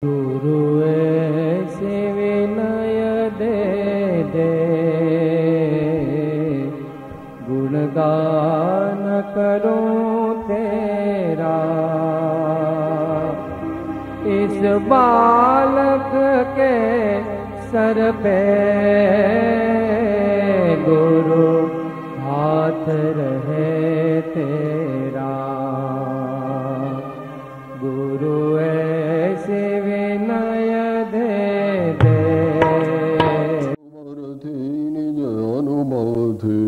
गुरु ऐसे विनय दे दे, गुणगान करूं तेरा। इस बालक के सर पे गुरु हाथ रहे तेरा। गुरु ऐसे विनय दे दे। निज अनुभवથી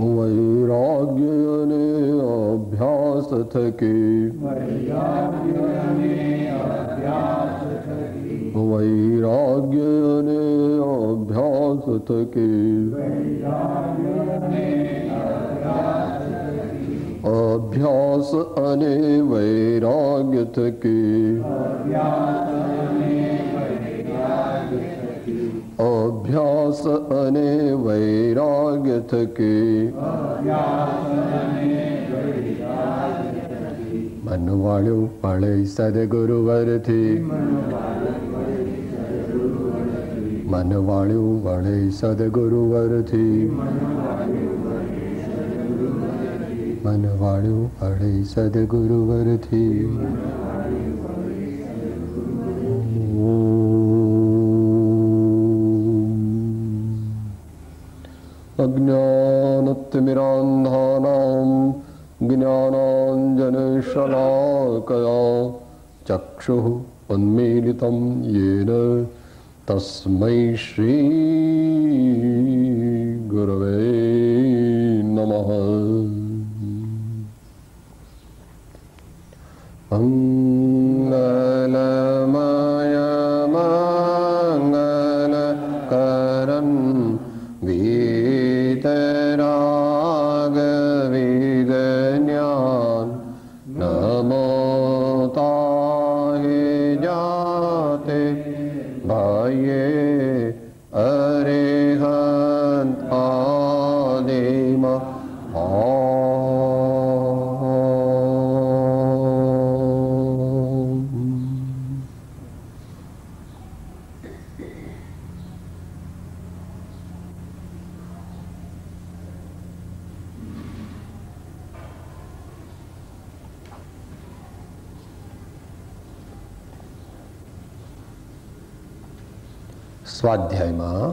वैराग्य અને અભ્યાસ થકી વૈરાગ્ય અને અભ્યાસ થકી અભ્યાસ અને વૈરાગ્ય થકી અભ્યાસ અને વૈરાગ્ય થકી મનવાળું પડે સદગુરુવરથી મનવાળું વળે સદગુરુવરથી મનવાળું વળે સદગુરુવરથી અજ્ઞાનતિમિરાંધાનાં જ્ઞાનાંજનશલાકયા ચક્ષુઃ ઉન્મીલિतं येन તસ્मै શ્રી ગુરવે નમઃ. મંગલમય મંગલકરં વીતરાગ વિજ્ઞાન નમો તાહે જાતે ભાયે અરેહંત આદિમ સ્વાધ્યાયમાં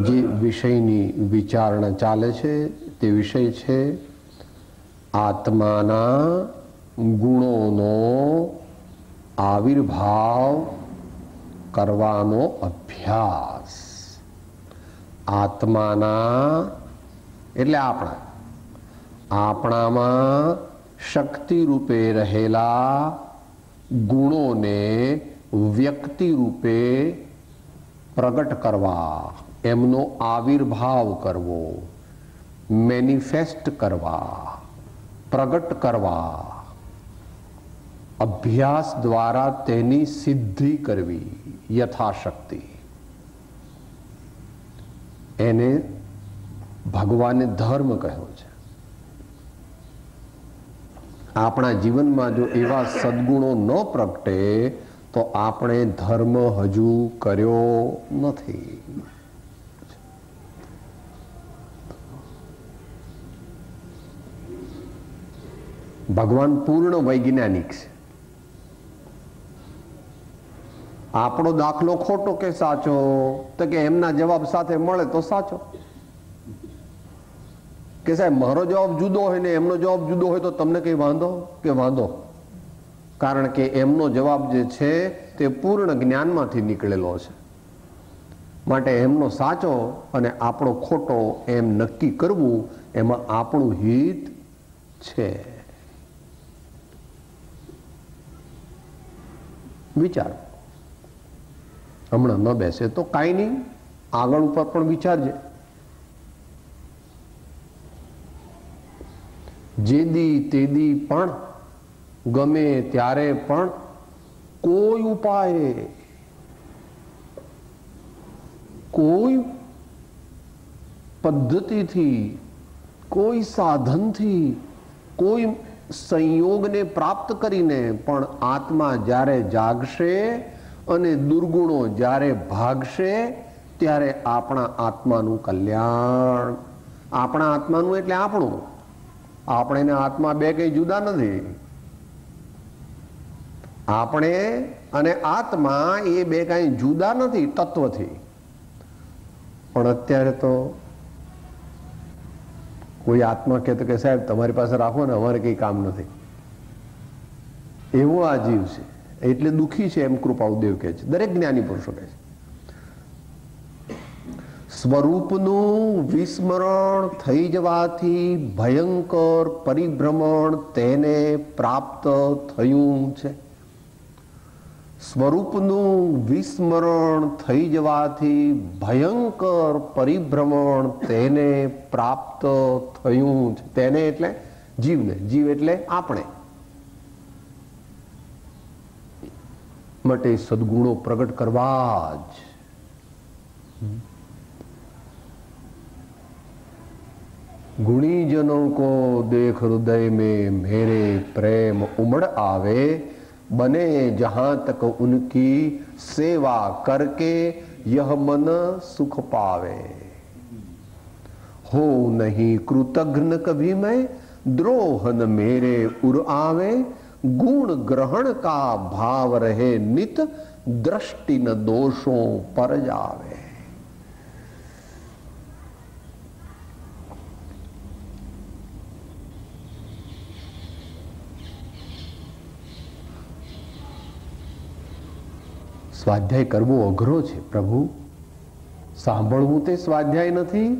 જે વિષયની વિચારણા ચાલે છે તે વિષય છે આત્માના ગુણોનો આવિર્ભાવ કરવાનો અભ્યાસ. આત્માના એટલે આપણામાં શક્તિ રૂપે રહેલા ગુણોને વ્યક્તિ રૂપે પ્રગટ કરવા, એમનો આવિર્ભાવ કરવો, મેનિફેસ્ટ કરવા, પ્રગટ કરવા, અભ્યાસ દ્વારા તેની સિદ્ધિ કરવી યથાશક્તિ, એને ભગવાને ધર્મ કહ્યો છે. આપણા જીવનમાં જો એવા સદગુણો ન પ્રગટે તો આપણે ધર્મ હજુ કર્યો નથી. ભગવાન પૂર્ણ વૈજ્ઞાનિક છે. આપણો દાખલો ખોટો કે સાચો, તો કે એમના જવાબ સાથે મળે તો સાચો. કે સાહેબ મારો જવાબ જુદો હોય ને એમનો જવાબ જુદો હોય તો તમને કઈ વાંધો કે વાંધો? કારણ કે એમનો જવાબ જે છે તે પૂર્ણ જ્ઞાનમાંથી નીકળેલો છે. માટે એમનો સાચો અને આપણો ખોટો એમ નક્કી કરવું એમાં આપણું હિત છે. વિચારો. હમણાં ન બેસે તો કાંઈ નહીં, આગળ ઉપર પણ વિચારજે. જેદી તેદી પણ ગમે ત્યારે પણ કોઈ ઉપાય, કોઈ પદ્ધતિથી કોઈ સાધનથી, કોઈ સંયોગને પ્રાપ્ત કરીને પણ આત્મા જ્યારે જાગશે અને દુર્ગુણો જ્યારે ભાગશે ત્યારે આપણા આત્માનું કલ્યાણ. આપણા આત્માનું એટલે આપણું. આપણે ને આત્મા બે કઈ જુદા નથી. આપણે અને આત્મા એ બે કઈ જુદા નથી તત્વથી. પણ અત્યારે તો કોઈ આત્મા કહેતો કે સાહેબ તમારી પાસે રાખો ને, અમારે કઈ કામ નથી, એવો આ જીવ છે એટલે દુઃખી છે, એમ કૃપાળુદેવ કહે છે. દરેક જ્ઞાની પુરુષો કહે છે સ્વરૂપનું વિસ્મરણ થઈ જવાથી ભયંકર પરિભ્રમણ તેને પ્રાપ્ત થયું છે. સ્વરૂપનું વિસ્મરણ થઈ જવાથી ભયંકર પરિભ્રમણ તેને પ્રાપ્ત થયું છે. તેને એટલે જીવને, જીવ એટલે આપણે. માટે સદગુણો પ્રગટ કરવા જ. गुणीजनों को देख हृदय में मेरे प्रेम उमड़ आवे, बने जहां तक उनकी सेवा करके यह मन सुख पावे. हो नहीं कृतघ्न कभी मैं, द्रोहन मेरे उर आवे, गुण ग्रहण का भाव रहे नित, दृष्टि न दोषों पर जावे. સ્વાધ્યાય કરવો અઘરો છે પ્રભુ. સાંભળવું તે સ્વાધ્યાય નથી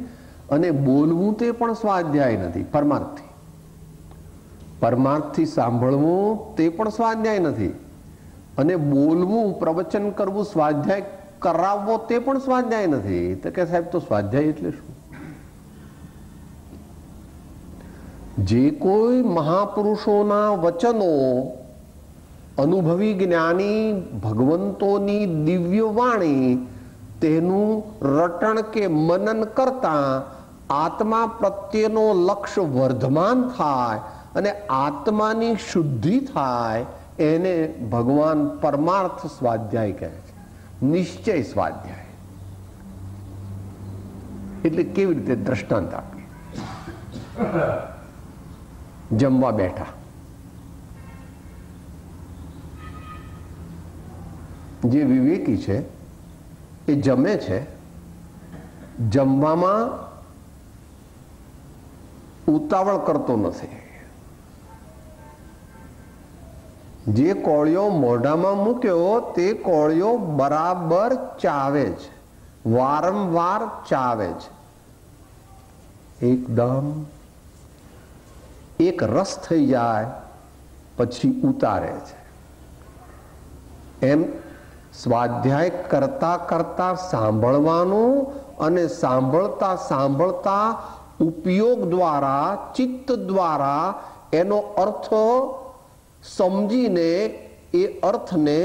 અને બોલવું તે પણ સ્વાધ્યાય નથી. પરમાર્થથી, પરમાર્થથી સાંભળવું તે પણ સ્વાધ્યાય નથી અને બોલવું, પ્રવચન કરવું, સ્વાધ્યાય કરાવવો તે પણ સ્વાધ્યાય નથી. તો કે સાહેબ તો સ્વાધ્યાય એટલે શું? જે કોઈ મહાપુરુષોના વચનો, અનુભવી જ્ઞાની ભગવંતોની દિવ્ય વાણી, તેનું રટણ કે મનન કરતા આત્મા પ્રત્યેનો લક્ષ્ય વર્ધમાન થાય અને આત્માની શુદ્ધિ થાય, એને ભગવાન પરમાર્થ સ્વાધ્યાય કહે છે. નિશ્ચય સ્વાધ્યાય એટલે કેવી રીતે? દ્રષ્ટાંત આપીએ. જમવા બેઠા, જે વિવેકી છે એ જમે છે, જમવામાં ઉતાવળ કરતો નથી. જે કોળિયો મોઢામાં મૂક્યો તે કોળિયો બરાબર ચાવે છે, વારંવાર ચાવે છે. એકદમ એક રસ થઈ જાય પછી ઉતારે છે. એમ સ્વાધ્યાય કરતા કરતા સાંભળવાનું અને સાંભળતા સાંભળતા ઉપયોગ દ્વારા, ચિત્ત દ્વારા એનો અર્થ સમજીને એ અર્થને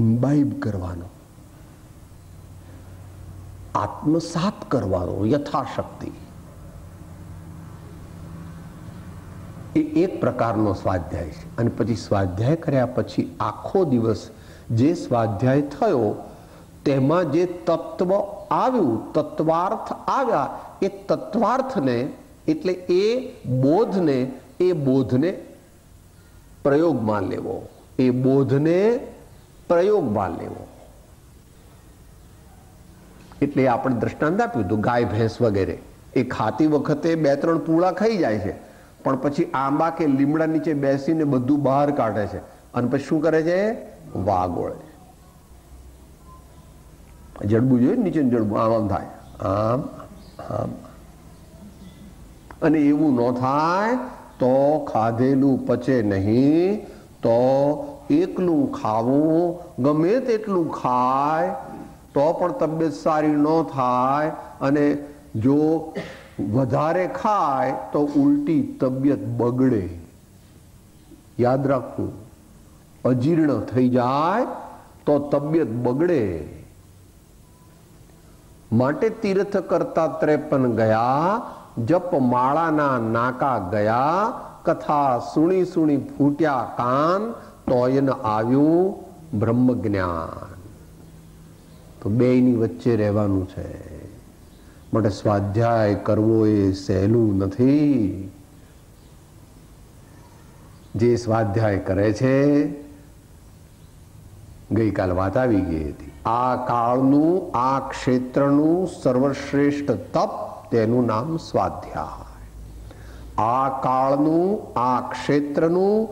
ઇમ્બાઇબ કરવાનો, આત્મસાત કરવાનો યથાશક્તિ. એ એક પ્રકારનો સ્વાધ્યાય છે. અને પછી સ્વાધ્યાય કર્યા પછી આખો દિવસ જે સ્વાધ્યાય થયો તેમાં જે તત્વ આવ્યું, તત્વાર્થ આવ્યા, એ તત્વાર્થને એટલે એ બોધને પ્રયોગમાં લેવો, એ બોધને પ્રયોગમાં લેવો. એટલે આપણે દ્રષ્ટાંત આપ્યું હતું, ગાય ભેંસ વગેરે એ ખાતી વખતે 2-3 પૂળા ખાઈ જાય છે, પણ પછી આંબા કે લીમડા નીચે બેસીને બધું બહાર કાઢે છે અને પછી શું કરે છે? વાગોળે. જડબું જોયું નીચે, જડબું આમ આમ થાય, આમ આમ. અને એવું ન થાય તો ખાધેલું પચે નહીં, તો એકલું ખાવું, ગમે તેટલું ખાય તો પણ તબિયત સારી ન થાય. અને જો વધારે ખાય તો ઉલટી તબિયત બગડે. યાદ રાખવું, અજીર્ણ થઈ જાય તો તબિયત બગડે. માટે તીર્થ કરતા 53 ગયા, જપ માળાના નાકા ગયા, કથા સુણી સુણી ફૂટ્યા કાન, તોય ન આવ્યું બ્રહ્મ જ્ઞાન. તો બેયની વચ્ચે રહેવાનું છે. માટે સ્વાધ્યાય કરવો એ સહેલું નથી. જે સ્વાધ્યાય કરે છે, ગઈકાલ વાત આવી ગઈ હતી, આ કાળનું આ ક્ષેત્રનું સર્વશ્રેષ્ઠ તપ, તેનું નામ સ્વાધ્યાય. આ કાળનું આ ક્ષેત્રનું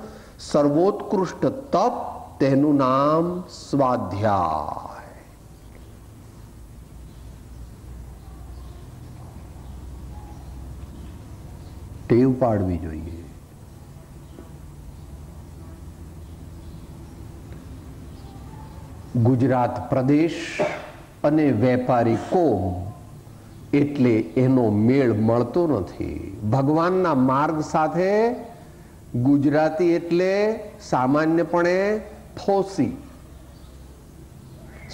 સર્વોત્કૃષ્ટ તપ, તેનું નામ સ્વાધ્યાય. ટેવ પાડવી જોઈએ. ગુજરાત પ્રદેશ અને વેપારી કોમ એટલે એનો મેળ મળતો નથી. ભગવાનના માર્ગ સાથે ગુજરાતી એટલે સામાન્યપણે ફોસી,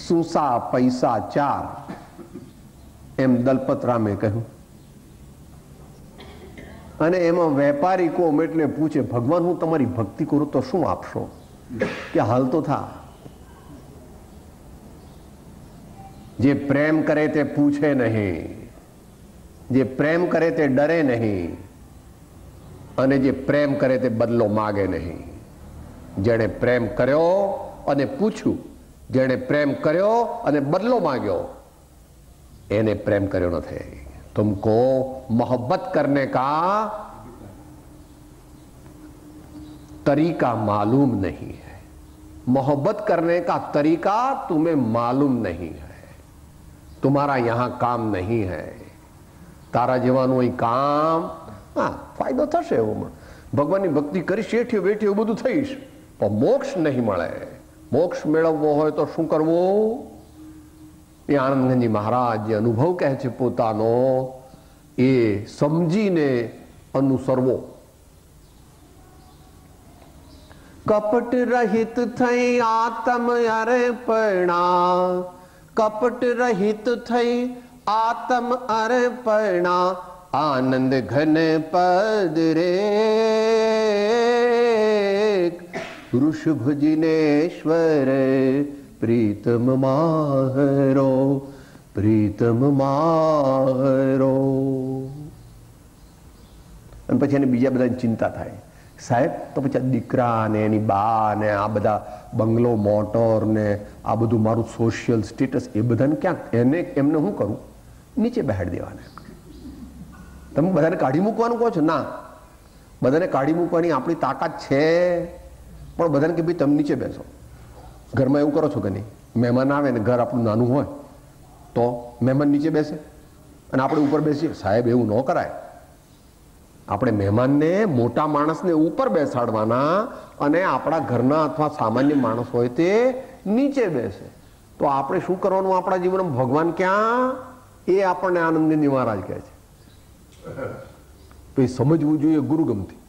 સુસા પૈસા ચાર, એમ દલપતરામે કહ્યું. અને એમાં વેપારી કોમ એટલે પૂછે, ભગવાન હું તમારી ભક્તિ કરું તો શું આપશો? કે હાલ તો થા. જે પ્રેમ કરે તે પૂછે નહીં, જે પ્રેમ કરે તે ડરે નહીં, અને જે પ્રેમ કરે તે બદલો માગે નહીં. જેણે પ્રેમ કર્યો અને પૂછ્યું, જેણે પ્રેમ કર્યો અને બદલો માગ્યો, એને પ્રેમ કર્યો નથી. तुमको मोहब्बत करने का तरीका मालूम नहीं है. मोहब्बत करने का तरीका तुम्हें मालूम नहीं है. तुम्हारा यहां काम नहीं है. तारा जीवानु અહીં કામ, હા ફાયદો થશે એવો, ભગવાનની ભક્તિ કરી શેઠીઓ બેઠી એવું બધું થઈશ, પણ મોક્ષ નહીં મળે. મોક્ષ મેળવવો હોય તો શું કરવું? એ આનંદગંજી મહારાજ જે અનુભવ કહે છે પોતાનો, એ સમજીને અનુસરવો. કપટ રહિત થઈ આત્મ અર્પણા, કપટ રહિત થઈ આત્મ અર્પણા, આનંદ ઘન પદ રે વૃષભ જિનેશ્વર પ્રીતમ માહરો, પ્રીતમ માહરો. અને પછી એને બીજા બધાની ચિંતા થાય, સાહેબ તો પછી આ દીકરા ને એની બા ને આ બધા બંગલો મોટર ને આ બધું મારું સોશિયલ સ્ટેટસ, એ બધાને ક્યાંક એમને હું કરું? નીચે બેહાડી દેવાના. તમે બધાને કાઢી મૂકવાનું કહો છો? ના, બધાને કાઢી મૂકવાની આપણી તાકાત છે, પણ બધાને કે ભાઈ તમે નીચે બેસો. ઘરમાં એવું કરો છો કે નહીં? મહેમાન આવે ને ઘર આપણું નાનું હોય તો મહેમાન નીચે બેસે અને આપણે ઉપર બેસીએ. સાહેબ એવું ન કરાય. આપણે મહેમાનને, મોટા માણસને ઉપર બેસાડવાના અને આપણા ઘરના અથવા સામાન્ય માણસ હોય તે નીચે બેસે. તો આપણે શું કરવાનું આપણા જીવનમાં? ભગવાન ક્યાં? એ આપણને આનંદગંજી મહારાજ કહે છે. પછી સમજવું જોઈએ ગુરુગમથી.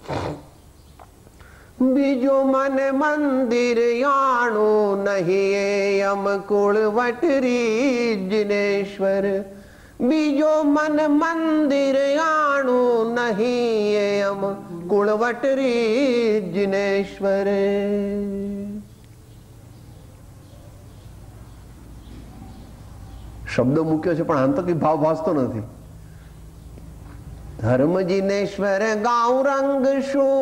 બીજો મન મંદિર યાણું નહીં અમ કુળવટરી જિનેશ્વર, બીજો મન મંદિર યાણું નહીં અમ કુળવટરી જિનેશ્વર. શબ્દ મૂક્યો છે પણ આંતરિક ભાવ ભાસતો નથી. ધર્મ જિનેશ્વર ગાઉ રંગ શું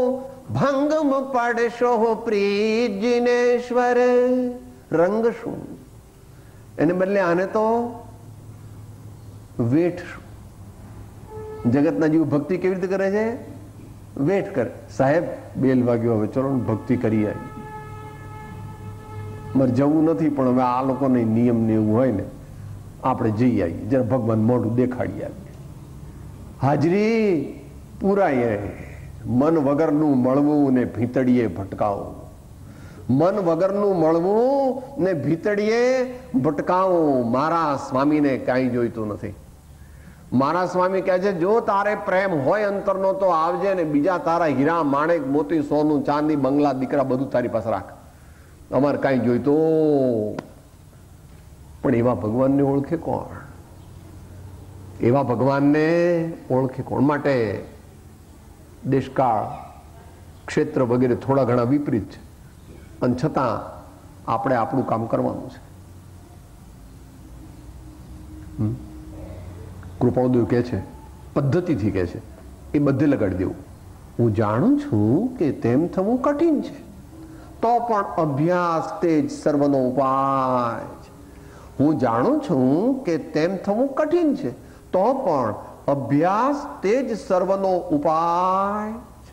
ભંગમ પડશો પ્રીત જિનેશ્વર. રંગ શું? એને બદલે આને તો વેઠ શું. જગતના જીવ ભક્તિ કેવી રીતે કરે છે? વેઠ કરે. સાહેબ બેલ વાગ્યો, હવે ચલો ભક્તિ કરી આવી. મારે જવું નથી પણ હવે આ લોકોને નિયમ ને એવું હોય ને આપણે જઈ આવીએ, જરા ભગવાન મોઢું દેખાડી આવીએ. હાજરી પુરાય. મન વગરનું મળવું ને ભીતડીએ ભટકાવું, મન વગરનું મળવું ને ભીતડીએ ભટકાવું. મારા સ્વામીને કાંઈ જોઈતું નથી. મારા સ્વામી કહે છે, જો તારે પ્રેમ હોય અંતરનો તો આવજે ને બીજા તારા હીરા માણેક મોતી સોનું ચાંદી બંગલા દીકરા બધું તારી પાસે રાખ, અમારે કાંઈ જોઈતું. પણ એવા ભગવાનને ઓળખે કોણ? એવા ભગવાનને ઓળખે કોણ? માટે દેશકાળ ક્ષેત્ર વગેરે થોડા ઘણા વિપરીત છે, પણ છતાં આપણે આપણું કામ કરવાનું છે. કૃપાળુદેવ કહે છે, પદ્ધતિથી કહે છે, એ બધે લગાડી દેવું. હું જાણું છું કે તેમ થવું કઠિન છે, તો પણ અભ્યાસ તે જ સર્વનો ઉપાય છે. હું જાણું છું કે તેમ થવું કઠિન છે, તો પણ અભ્યાસ તે જ સર્વનો ઉપાય છે.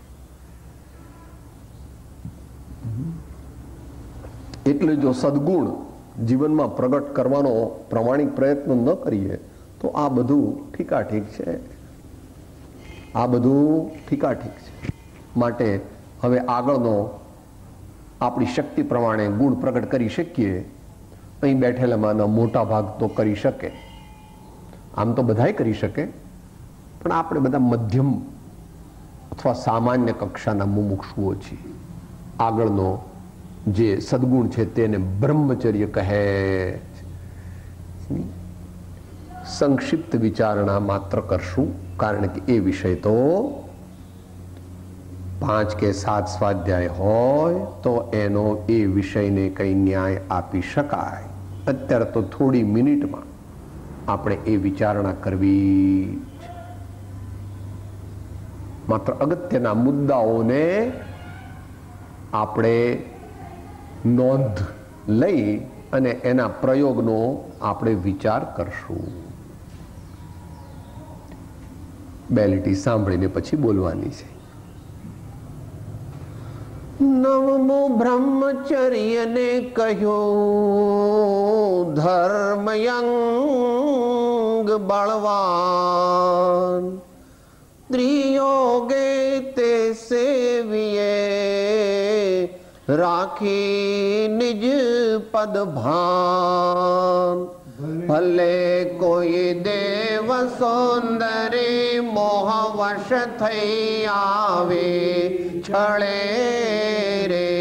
એટલે જો સદગુણ જીવનમાં પ્રગટ કરવાનો પ્રમાણિક પ્રયત્ન ન કરીએ તો આ બધું ઠીકાઠીક છે. આ બધું ઠીકાઠીક છે. માટે હવે આગળનો આપણી શક્તિ પ્રમાણે ગુણ પ્રગટ કરી શકીએ. અહીં બેઠેલામાંના મોટા ભાગ તો કરી શકે, આમ તો બધાય કરી શકે, પણ આપણે બધા મધ્યમ અથવા સામાન્ય કક્ષાના મુમુક્ષુઓ છીએ. આગળનો જે સદગુણ છે તેને બ્રહ્મચર્ય કહે. સંક્ષિપ્ત વિચારણા માત્ર કરશું, કારણ કે એ વિષય તો 5 કે 7 સ્વાધ્યાય હોય તો એનો એ વિષયને કઈ ન્યાય આપી શકાય. અત્યારે તો થોડી મિનિટમાં આપણે એ વિચારણા કરવી છે. માત્ર અગત્યના મુદ્દાઓને આપણે નોંધ લઈ અને એના પ્રયોગનો આપણે વિચાર કરશું. બે લીટી સાંભળીને પછી બોલવાની છે. નવમો બ્રહ્મચર્યને કહ્યો ધર્મયંગ બળવાન, ત્રિયોગે તે સેવીએ રાખી નિજ પદ ભાન. ભલે કોઈ દેવ સુંદરી મોહવશ થઈ આવે છળે રે,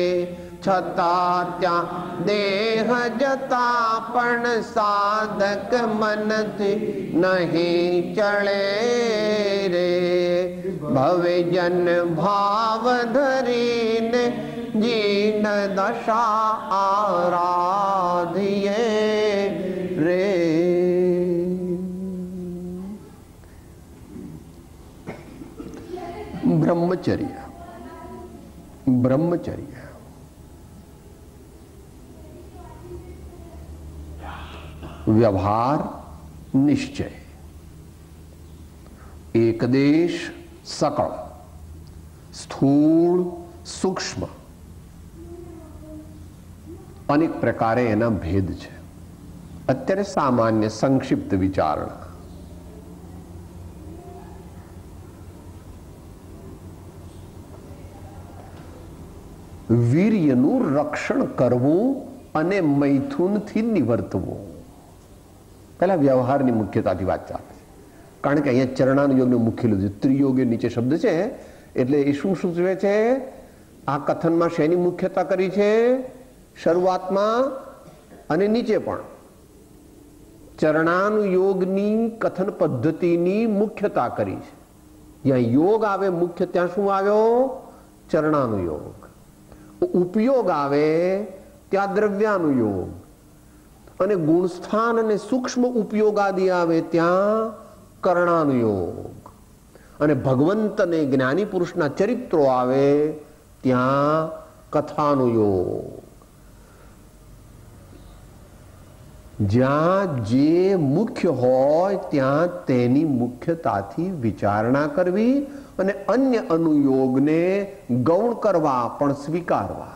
છતાં ત્યાં દેહ જતા પણ સાધક મનથી નહીં ચળે રે. ભવે જન ભાવ ધરીને જીન દશા આરાધીએ રે. બ્રહ્મચર્ય, બ્રહ્મચર્ય વ્યવહાર નિશ્ચય, એકદેશ સકળ, સ્થૂળ સૂક્ષ્મ, અનેક પ્રકારે એના ભેદ છે. અત્યારે સામાન્ય સંક્ષિપ્ત વિચારણા. વીર્યનું રક્ષણ કરવું અને મૈથુનથી નિવર્તવું. પહેલા વ્યવહારની મુખ્યતાથી વાત ચાલે છે, કારણ કે અહીંયા ચરણાનુયોગને મુખ્ય લીધું. ત્રિયોગે નીચે શબ્દ છે એટલે એ શું સૂચવે છે? આ કથનમાં શેની મુખ્યતા કરી છે? શરૂઆતમાં અને નીચે પણ ચરણાનુયોગની કથન પદ્ધતિની મુખ્યતા કરી છે. જ્યાં યોગ આવે મુખ્ય, ત્યાં શું આવ્યો? ચરણાનુયોગ. ઉપયોગ આવે ત્યાં દ્રવ્યાનુયોગ, અને ગુણસ્થાન અને સૂક્ષ્મ ઉપયોગ આદિ આવે ત્યાં કરણાનુયોગ, અને ભગવંત અને જ્ઞાની પુરુષના ચરિત્રો આવે ત્યાં કથાનુયોગ. જ્યાં જે મુખ્ય હોય ત્યાં તેની મુખ્યતાથી વિચારણા કરવી અને અન્ય અનુયોગને ગૌણ કરવા પણ સ્વીકારવા.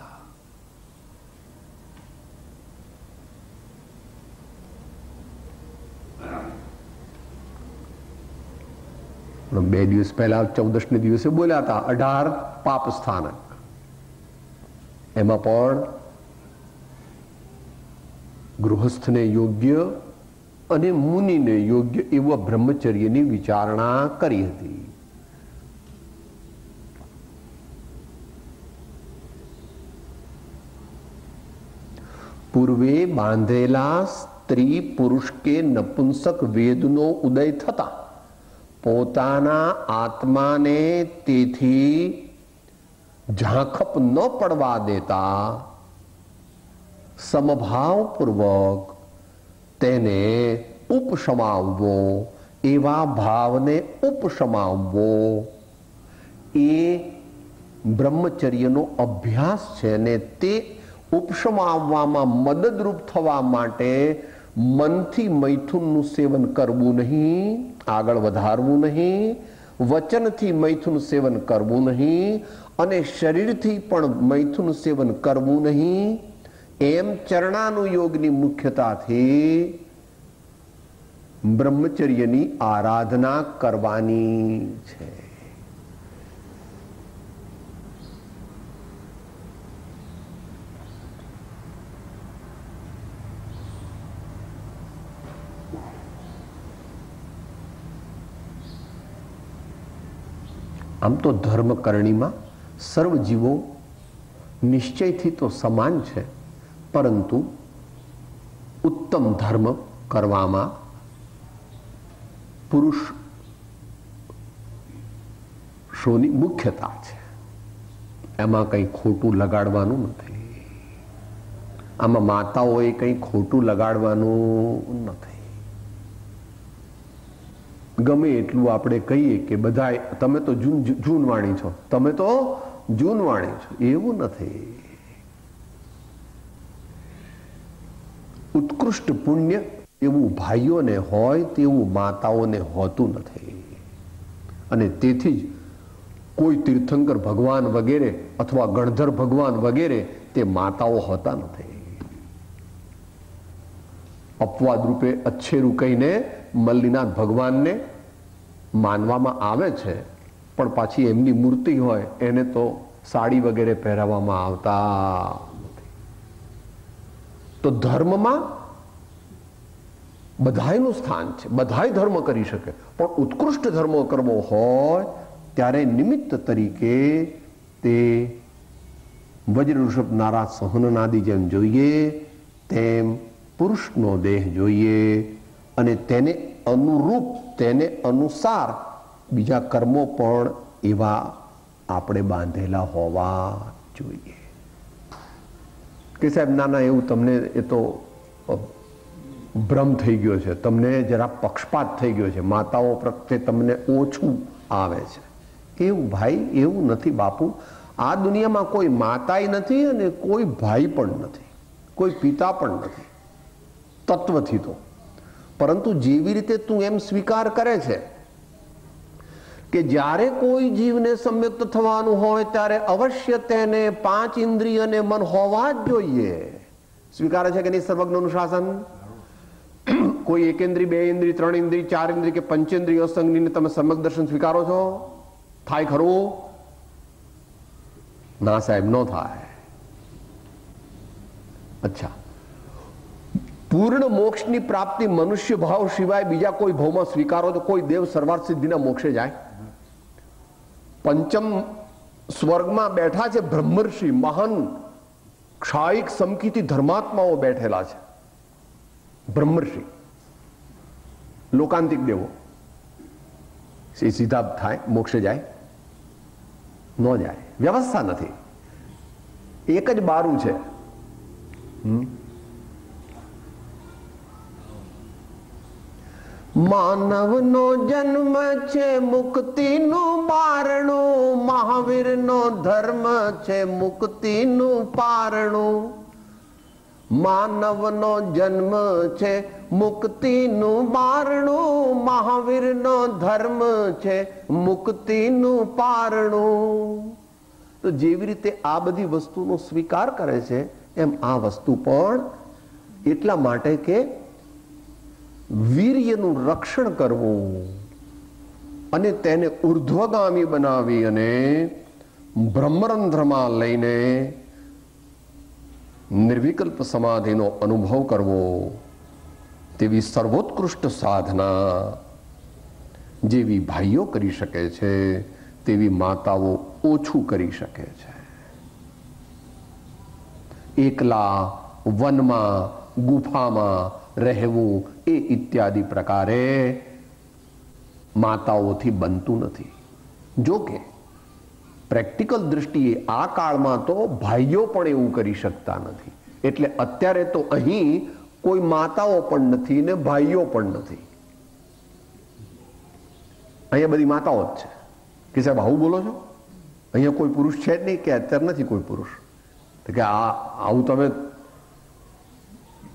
બે દિવસ પહેલા 14ને દિવસે બોલ્યા હતા 18 પાપ સ્થાનક. એમાં પણ ગૃહસ્થને યોગ્ય અને મુનિને યોગ્ય એવા બ્રહ્મચર્યની વિચારણા કરી હતી. પૂર્વે બાંધેલા સ્ત્રી પુરુષ કે નપુંસક વેદનો ઉદય થતા પોતાના આત્માને તેથી ઝાંખપ ન પડવા દેતા સમભાવપૂર્વક તેને ઉપશમાવવો, એવા ભાવને ઉપશમાવવો એ બ્રહ્મચર્યનો અભ્યાસ છે. અને તે ઉપશમાવવામાં મદદરૂપ થવા માટે મનથી મૈથુનનું સેવન કરવું નહીં, આગળ વધારવું નહીં, વચનથી મૈથુન સેવન કરવું નહીં અને શરીરથી પણ મૈથુન સેવન કરવું નહીં. એમ ચરણાનુયોગની મુખ્યતાથી બ્રહ્મચર્યની આરાધના કરવાની છે. આમ તો ધર્મકરણીમાં સર્વ જીવો નિશ્ચયથી તો સમાન છે, પરંતુ ઉત્તમ ધર્મ કરવામાં પુરુષોની મુખ્યતા છે. એમાં કંઈ ખોટું લગાડવાનું નથી. આમાં માતાઓએ કંઈ ખોટું લગાડવાનું નથી. ગમે એટલું આપણે કહીએ કે બધા તમે તો જૂનવાણી છો, તમે તો જૂનવાણી છો, એવું નથી. ઉત્કૃષ્ટ પુણ્ય એવું ભાઈઓને હોય તેવું માતાઓને હોતું નથી. અને તેથી જ કોઈ તીર્થંકર ભગવાન વગેરે અથવા ગણધર ભગવાન વગેરે તે માતાઓ હોતા નથી. અપવાદ રૂપે અચ્છેરું કહીને મલ્લીનાથ ભગવાનને માનવામાં આવે છે, પણ પાછી એમની મૂર્તિ હોય એને તો સાડી વગેરે પહેરાવવામાં આવતા નથી. તો ધર્મમાં બધાયનું સ્થાન છે, બધાય ધર્મ કરી શકે, પણ ઉત્કૃષ્ટ ધર્મ કરવો હોય ત્યારે નિમિત્ત તરીકે તે વજ્ર ઋષભ નારાજ સહનનાદી જેમ જોઈએ તેમ પુરુષનો દેહ જોઈએ અને તેને અનુરૂપ, તેને અનુસાર બીજા કર્મો પણ એવા આપણે બાંધેલા હોવા જોઈએ. કે સાહેબ ના ના એવું તમને એ તો ભ્રમ થઈ ગયો છે, તમને જરા પક્ષપાત થઈ ગયો છે, માતાઓ પ્રત્યે તમને ઓછું આવે છે. એવું ભાઈ એવું નથી બાપુ. આ દુનિયામાં કોઈ માતાય નથી અને કોઈ ભાઈ પણ નથી, કોઈ પિતા પણ નથી તત્વથી તો. પરંતુ જેવી રીતે તું એમ સ્વીકાર કરે છે કે જ્યારે કોઈ જીવને સંયુક્ત થવાનું હોય ત્યારે અવશ્ય તેને 5 ઇન્દ્રિય અને મન હોવા જ જોઈએ. સ્વીકારે છે કે નહીં સર્વજ્ઞનું શાસન? કોઈ 1 ઇન્દ્રિય, 2 ઇન્દ્રિય, 3 ઇન્દ્રિય, 4 ઇન્દ્રિય કે પંચેન્દ્રિય અસંગની તમે સમ્યક દર્શન સ્વીકારો છો? થાય ખરું? ના સાહેબ, ન થાય. અચ્છા, પૂર્ણ મોક્ષની પ્રાપ્તિ મનુષ્ય ભાવ સિવાય બીજા કોઈ ભાવમાં સ્વીકારો તો કોઈ દેવ સર્વાર્થ સિદ્ધિના મોક્ષે જાય? પંચમ સ્વર્ગમાં બેઠા છે બ્રહ્મર્ષિ, મહાન ક્ષાયિક સમકીતી ધર્માત્માઓ બેઠેલા છે. બ્રહ્મર્ષિ, લોકાંતિક દેવો, એ સીધા થાય મોક્ષે જાય? ન જાય. વ્યવસ્થા નથી. એક જ બારું છે. માનવનો જન્મ છે મુક્તિનું બારણું, મહાવીરનો ધર્મ છે મુક્તિનું પારણું. માનવનો જન્મ છે મુક્તિનું બારણું, મહાવીરનો ધર્મ છે મુક્તિનું પારણું. તો જેવી રીતે આ બધી વસ્તુનો સ્વીકાર કરે છે એમ આ વસ્તુ પણ એટલા માટે કે વીર્યનું રક્ષણ કરવું અને તેને ઉર્ધ્વગામી બનાવી અને બ્રહ્મરંધ્રમાં લઈને નિર્વિકલ્પ સમાધિનો અનુભવ કરવો, તેવી સર્વોત્કૃષ્ટ સાધના જેવી ભાઈઓ કરી શકે છે તેવી માતાઓ ઓછું કરી શકે છે. એકલા વનમાં ગુફામાં રહેવું એ ઇત્યાદિ પ્રકારે માતાઓથી બનતું નથી. જો કે પ્રેક્ટિકલ દૃષ્ટિએ આ કાળમાં તો ભાઈઓ પણ એવું કરી શકતા નથી. એટલે અત્યારે તો અહીં કોઈ માતાઓ પણ નથી ને ભાઈઓ પણ નથી. અહીંયા બધી માતાઓ જ છે કે સાહેબ આવું બોલો છો, અહીંયા કોઈ પુરુષ છે જ નહીં કે અત્યારે નથી કોઈ પુરુષ? તો કે આવું તમે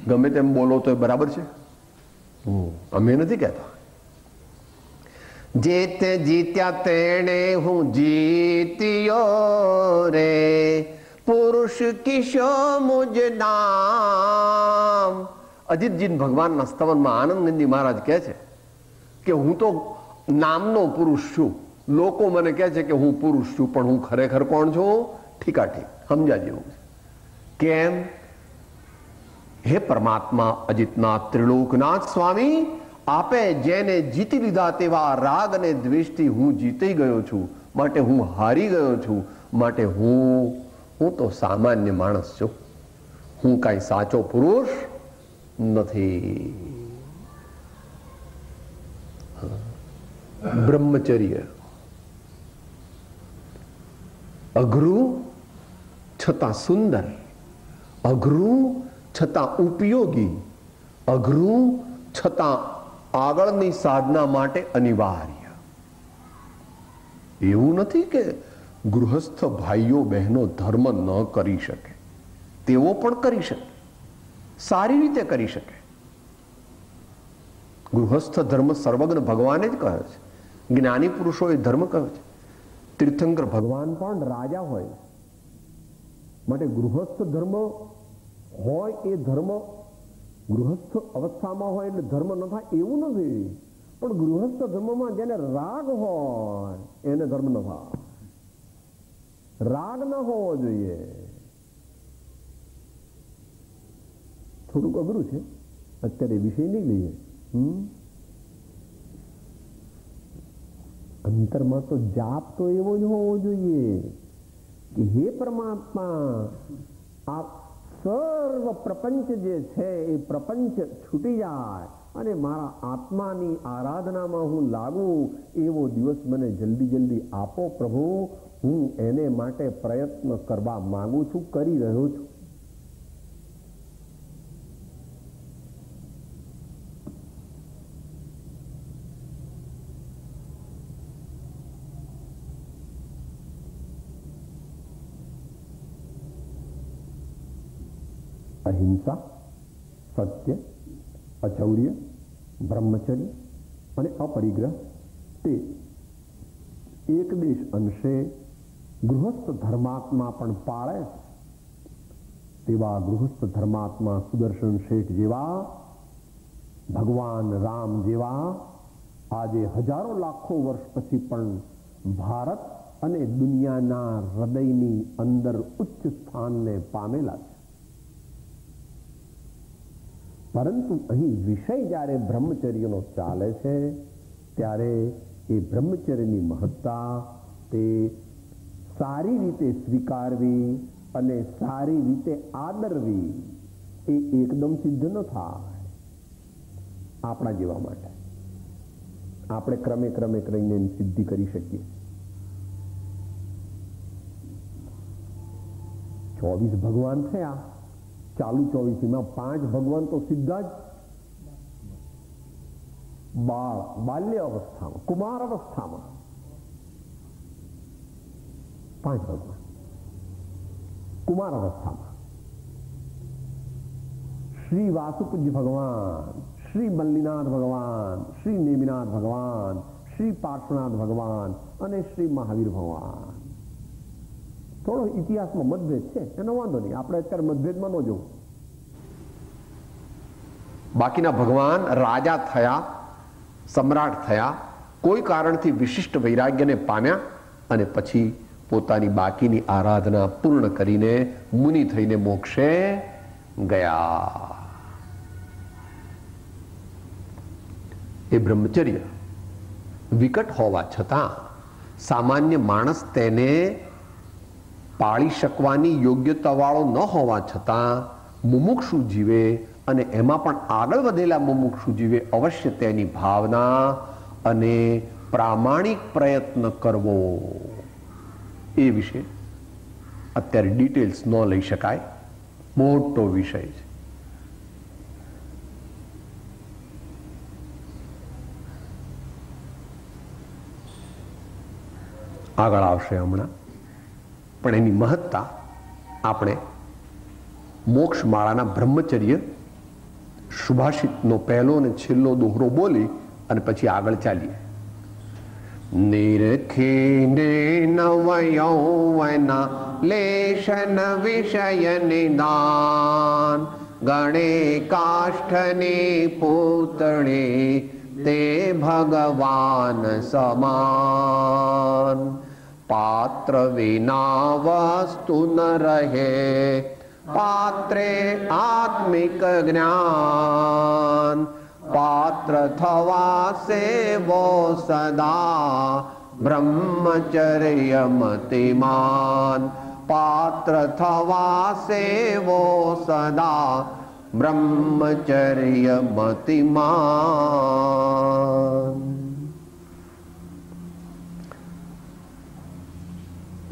ગમે તેમ બોલો તો એ બરાબર છે? અમે નથી કહેતા. જે તે જીત્યા તેણે હું જીત્યો રે, પુરુષ કિશો મુજ નામ. અજીતજી ભગવાનના સ્તવનમાં આનંદનંદી મહારાજ કહે છે કે હું તો નામનો પુરુષ છું. લોકો મને કહે છે કે હું પુરુષ છું, પણ હું ખરેખર કોણ છું? ઠીકાઠીક સમજ્યા જેવું. કેમ? હે પરમાત્મા અજીતનાથ ત્રિલોકનાથ સ્વામી, આપે જેને જીતી લીધા તેવા રાગ અને દ્વેષથી હું જીતી ગયો છું, માટે હું હારી ગયો છું. માટે હું તો સામાન્ય માણસ છું. હું કાંઈ સાચો પુરુષ નથી. બ્રહ્મચર્ય અઘરું છતાં સુંદર, અઘરું છતાં ઉપયોગી, અઘરું છતાં આગળની સાધના માટે અનિવાર્ય. એવું નથી કે ગૃહસ્થ ભાઈઓ બહેનો ધર્મ ન કરી શકે, તેઓ પણ કરી શકે, સારી રીતે કરી શકે. ગૃહસ્થ ધર્મ સર્વજ્ઞ ભગવાને જ કહ્યો છે. જ્ઞાની પુરુષોએ ધર્મ કહ્યો છે. તીર્થંકર ભગવાન પણ રાજા હોય, માટે ગૃહસ્થ ધર્મ હોય એ ધર્મ ગૃહસ્થ અવસ્થામાં હોય એટલે ધર્મ ન થાય એવું નથી. પણ ગૃહસ્થ ધર્મમાં જેને રાગ હોય એને ધર્મ ન થાય. રાગ ન હોવો જોઈએ. થોડુંક અઘરું છે, અત્યારે વિષય નહીં લઈએ. અંતરમાં તો જાપ તો એવો જ હોવો જોઈએ કે હે પરમાત્મા, આ સર્વ પ્રપંચ જે છે એ પ્રપંચ છૂટી જાય અને મારા આત્માની આરાધનામાં હું લાગુ એવો દિવસ મને જલ્દી જલ્દી આપો પ્રભુ. હું એને માટે પ્રયત્ન કરવા માંગુ છું, કરી રહ્યો છું. અહિંસા, સત્ય, અચૌર્ય, બ્રહ્મચર્ય અને અપરિગ્રહ તે એક દેશ અંશે ગૃહસ્થ ધર્માત્મા પણ પાળે. તેવા ગૃહસ્થ ધર્માત્મા સુદર્શન શેઠ જેવા, ભગવાન રામ જેવા આજે હજારો લાખો વર્ષ પછી પણ ભારત અને દુનિયાના હૃદયની અંદર ઉચ્ચ સ્થાનને પામેલા છે. પરંતુ અહીં વિષય જ્યારે બ્રહ્મચર્યનો ચાલે છે ત્યારે એ બ્રહ્મચર્યની મહત્તા તે સારી રીતે સ્વીકારવી અને સારી રીતે આદરવી એ એકદમ સિદ્ધ ન થાય. આપણા જેવા માટે આપણે ક્રમે ક્રમે કરીને એની સિદ્ધિ કરી શકીએ. 24 ભગવાન થયા, ચાલુ 24માં 5 ભગવાન તો સીધા જ બાલ્ય અવસ્થામાં, કુમાર અવસ્થામાં 5 ભગવાન કુમાર અવસ્થામાં. શ્રી વાસુપૂજ્ય ભગવાન, શ્રી મલ્લીનાથ ભગવાન, શ્રી નેમિનાથ ભગવાન, શ્રી પાર્શ્વનાથ ભગવાન અને શ્રી મહાવીર ભગવાન. થોડો ઇતિહાસમાં મતભેદ છે, એનો વાંધો નહીં, આપણે અત્યારે મતભેદમાં ન જવું. બાકીના ભગવાન રાજા થયા, સમ્રાટ થયા, કોઈ કારણથી વિશિષ્ટ વૈરાગ્યને પામ્યા અને પછી પોતાની બાકીની આરાધના પૂર્ણ કરીને મુનિ થઈને મોક્ષે ગયા. એ બ્રહ્મચર્ય વિકટ હોવા છતાં સામાન્ય માણસ તેને પાળી શકવાની યોગ્યતાવાળો ન હોવા છતાં મુમુક્ષુ જીવે અને એમાં પણ આગળ વધેલા મુમુક્ષુ જીવે અવશ્ય તેની ભાવના અને પ્રામાણિક પ્રયત્ન કરવો. એ વિશે અત્યારે ડિટેલ્સ ન લઈ શકાય, મોટો વિષય છે. આગળ આવશે હમણાં, પણ એની મહત્તા આપણે મોક્ષમાળાના બ્રહ્મચર્ય સુભાષિતનો પહેલો અને છેલ્લો દોહરો બોલી અને પછી આગળ ચાલીએ. નિરખીને નવયૌવના લેશન વિષય નિદાન ગણે કાષ્ઠની પૂતળી તે ભગવાન સમાન. પાત્ર વિના વસ્તુ ન રહે, પાત્રે આત્મિક જ્ઞાન. પાત્ર થવા સેવો સદા બ્રહ્મચર્ય મતિમાન. પાત્ર થવા સેવો સદા બ્રહ્મચર્ય મતિમાન.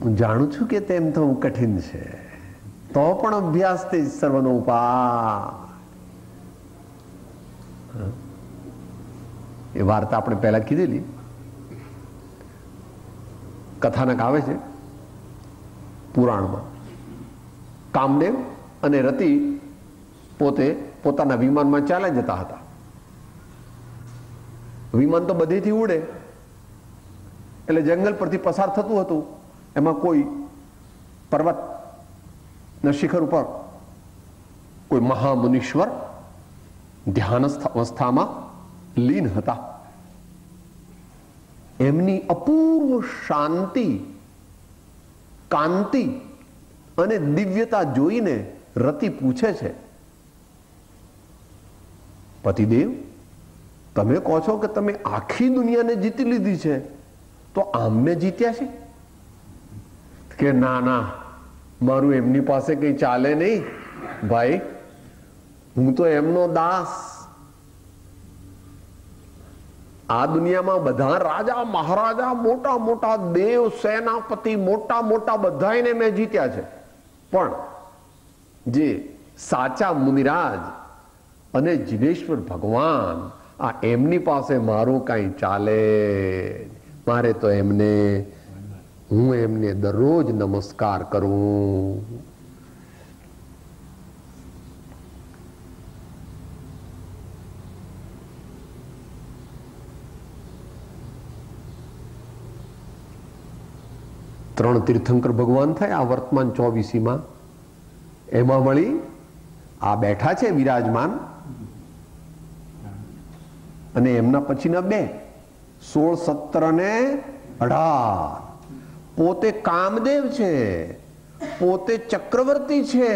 હું જાણું છું કે તેમ થવું કઠિન છે, તો પણ અભ્યાસથી જ સર્વનો ઉપાય. એ વાર્તા આપણે પહેલા કીધેલી. કથાનક આવે છે પુરાણમાં. કામદેવ અને રતિ પોતે પોતાના વિમાનમાં ચાલ્યા જતા હતા. વિમાન તો બધેથી ઉડે, એટલે જંગલ પરથી પસાર થતું હતું. એમાં કોઈ પર્વત ના શિખર ઉપર કોઈ મહામુનીશ્વર ધ્યાનસ્થ અવસ્થામાં લીન હતા. એમની અપૂર્વ શાંતિ, કાંતિ અને દિવ્યતા જોઈને રતિ પૂછે છે, પતિદેવ, તમે કહો છો કે તમે આખી દુનિયાને જીતી લીધી છે, તો આમને જીત્યા છે? કે ના ના, મારું એમની પાસે કઈ ચાલે નહીં ભાઈ, હું તો એમનો દાસ. આ દુનિયામાં બધા રાજા મહારાજા, મોટા મોટા દેવ, સેનાપતિ, મોટા મોટા બધાને મેં જીત્યા છે, પણ જે સાચા મુનિરાજ અને જીનેશ્વર ભગવાન, આ એમની પાસે મારું કઈ ચાલે. મારે તો એમને, હું એમને દરરોજ નમસ્કાર કરું. ત્રણ તીર્થંકર ભગવાન થાય આ વર્તમાન 24માં. એમાં વળી આ બેઠા છે વિરાજમાન, અને એમના પછીના 2, 16, 17 અને 18. પોતે કામદેવ છે, પોતે ચક્રવર્તી છે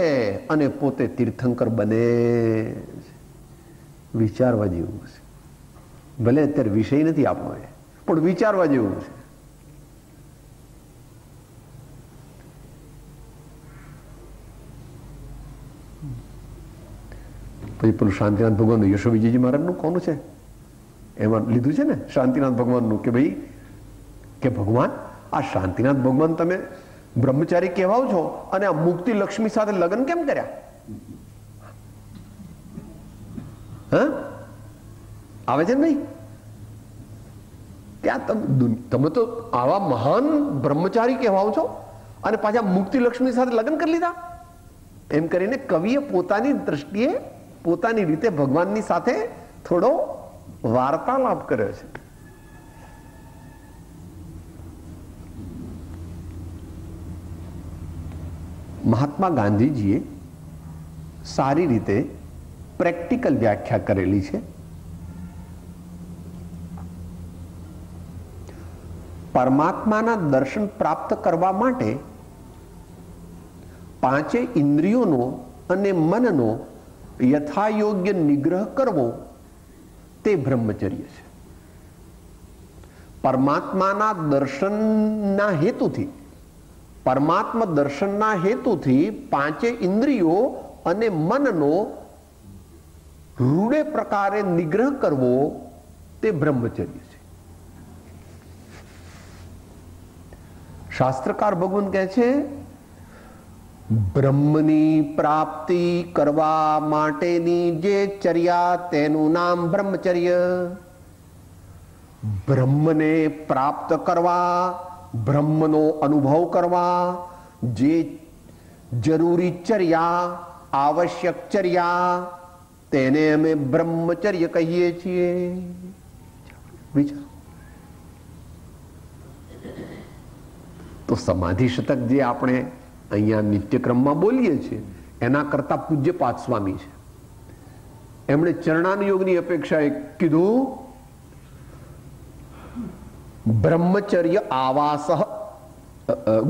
અને પોતે તીર્થંકર બને. વિચારવા જેવું છે. ભલે અત્યારે વિષય નથી આપણો, પણ વિચારવા જેવું છે. પછી પેલું શાંતિનાથ ભગવાનનું યશોવિજયજી મહારાજનું કોનું છે, એમાં લીધું છે ને શાંતિનાથ ભગવાનનું, કે ભાઈ કે ભગવાન, આ શાંતિનાથ ભગવાન તમે બ્રહ્મચારી કહેવાઓ છો અને આ મુક્તિ લક્ષ્મી સાથે લગ્ન કેમ કર્યા? આવે છે ને ભાઈ? ત્યાં તમે તો આવા મહાન બ્રહ્મચારી કહેવાઓ છો અને પાછા મુક્તિ લક્ષ્મી સાથે લગ્ન કરી લીધા. એમ કરીને કવિએ પોતાની દ્રષ્ટિએ, પોતાની રીતે ભગવાનની સાથે થોડો વાર્તાલાપ કર્યો છે. મહાત્મા ગાંધીજીએ સારી રીતે પ્રેક્ટિકલ વ્યાખ્યા કરેલી છે. પરમાત્માના દર્શન પ્રાપ્ત કરવા માટે 5 ઇન્દ્રિયોનો અને મનનો યથાયોગ્ય નિગ્રહ કરવો તે બ્રહ્મચર્ય છે. પરમાત્માના દર્શનના હેતુથી, પરમાત્મા દર્શનના હેતુથી 5 ઇન્દ્રિયો અને મનનો રૂડે પ્રકારે નિગ્રહ કરવો તે બ્રહ્મચર્ય છે. શાસ્ત્રકાર ભગવાન કહે છે બ્રહ્મની પ્રાપ્તિ કરવા માટેની જે ચર્યા તેનું નામ બ્રહ્મચર્ય. બ્રહ્મને પ્રાપ્ત કરવા, બ્રહ્મનો અનુભવ કરવા જે જરૂરી ચર્યા, આવશ્યક ચર્યા, તેને અમે બ્રહ્મચર્ય કહીએ છીએ. વિચાર તો સમાધિ શતક જે આપણે અહીંયા નિત્યક્રમમાં બોલીએ છીએ એના કરતા પૂજ્યપાદ સ્વામી છે. એમણે ચરણાનુયોગની અપેક્ષાએ કીધું બ્રહ્મચર્ય આવાસ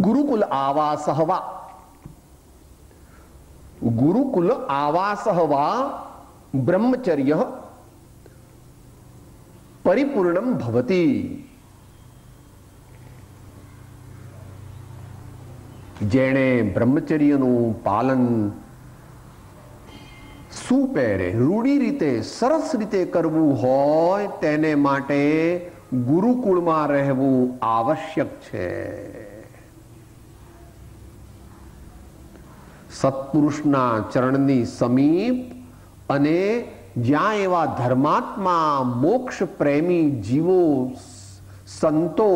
ગુરુકુલ આવાસ વા ગુરુકુલ આવાસ વા બ્રહ્મચર્ય પરિપૂર્ણમ ભવતી. જેણે બ્રહ્મચર્યનું પાલન સુપેરે રૂડી રીતે સરસ રીતે કરવું હોય તેને માટે ગુરુકુળમાં રહેવું આવશ્યક છે. સત્પુરુષના ચરણની સમીપ અને જ્યાં એવા ધર્માત્મા મોક્ષ પ્રેમી જીવો સંતો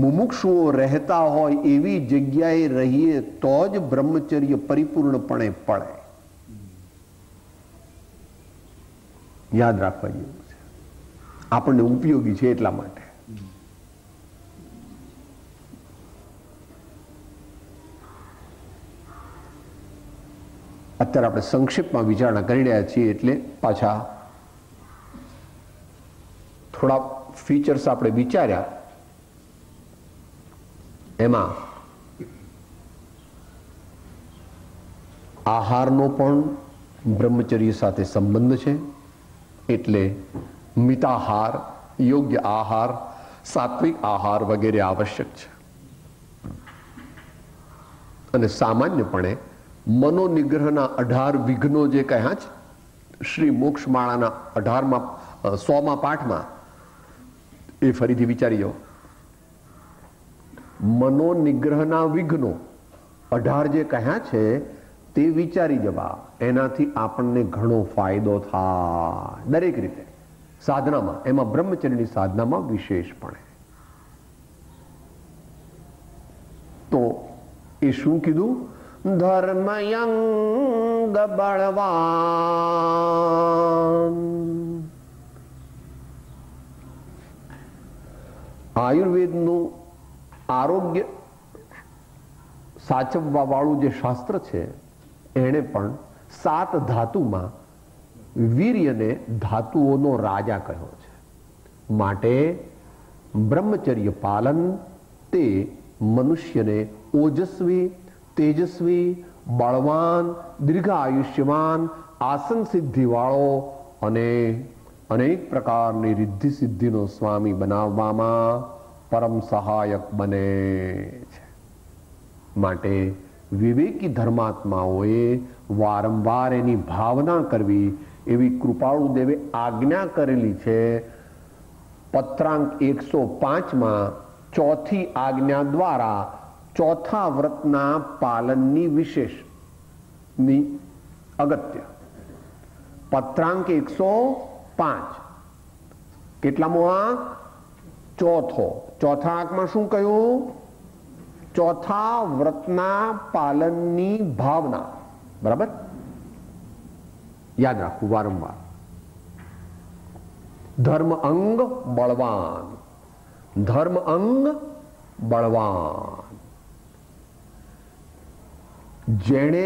મુમુક્ષુઓ રહેતા હોય એવી જગ્યાએ રહીએ તો જ બ્રહ્મચર્ય પરિપૂર્ણપણે પડે. યાદ રાખવા જેવું છે, આપણને ઉપયોગી છે એટલા માટે. અત્યારે આપણે સંક્ષિપ્તમાં વિચારણા કરી રહ્યા છીએ એટલે પાછા થોડા ફીચર્સ આપણે વિચાર્યા. એમાં આહારનો પણ બ્રહ્મચર્ય સાથે સંબંધ છે. એટલે મિતાહાર, યોગ્ય આહાર, સાત્વિક આહાર વગેરે આવશ્યક છે. અને સામાન્યપણે મનોનિગ્રહના 18 વિઘ્નો જે કહ્યા છે શ્રી મોક્ષમાળાના 100મા પાઠમાં, એ ફરીથી વિચારી જાઓ. મનોનિગ્રહના વિઘ્નો 18 જે કહ્યા છે તે વિચારી જવા. એનાથી આપણને ઘણો ફાયદો થાય દરેક રીતે સાધનામાં, એમાં બ્રહ્મચર્યની સાધનામાં વિશેષપણે. તો એ શું કીધું? ધર્મયંગ બળવાન. આયુર્વેદનું આરોગ્ય સાચવવા વાળું જે શાસ્ત્ર છે એણે પણ 7 ધાતુમાં વીર્યને ધાતુઓનો રાજા કહ્યો છે. માટે બ્રહ્મચર્ય પાલન તે મનુષ્યને ઓજસ્વી, તેજસ્વી, બળવાન, દીર્ઘ આયુષ્યવાન, આસન સિદ્ધિ વાળો અને અનેક પ્રકારની રિદ્ધિ સિદ્ધિનો સ્વામી બનાવવામાં પરમ સહાયક બને છે. માટે વિવેકી ધર્માત્માઓએ વારંવાર એની ભાવના કરવી એવી કૃપાળુ દેવે આજ્ઞા કરેલી છે. પત્રાંક 105માં 4થી આજ્ઞા દ્વારા ચોથા વ્રતના પાલનની વિશેષની અગત્ય. પત્રાંક 105 કેટલામો આંક? ચોથો. ચોથા આંકમાં શું કહ્યું? ચોથા વ્રતના પાલનની ભાવના. બરાબર, યાદ રાખવું વારંવાર. ધર્મ અંગ બળવાન, ધર્મ અંગ બળવાન. જેણે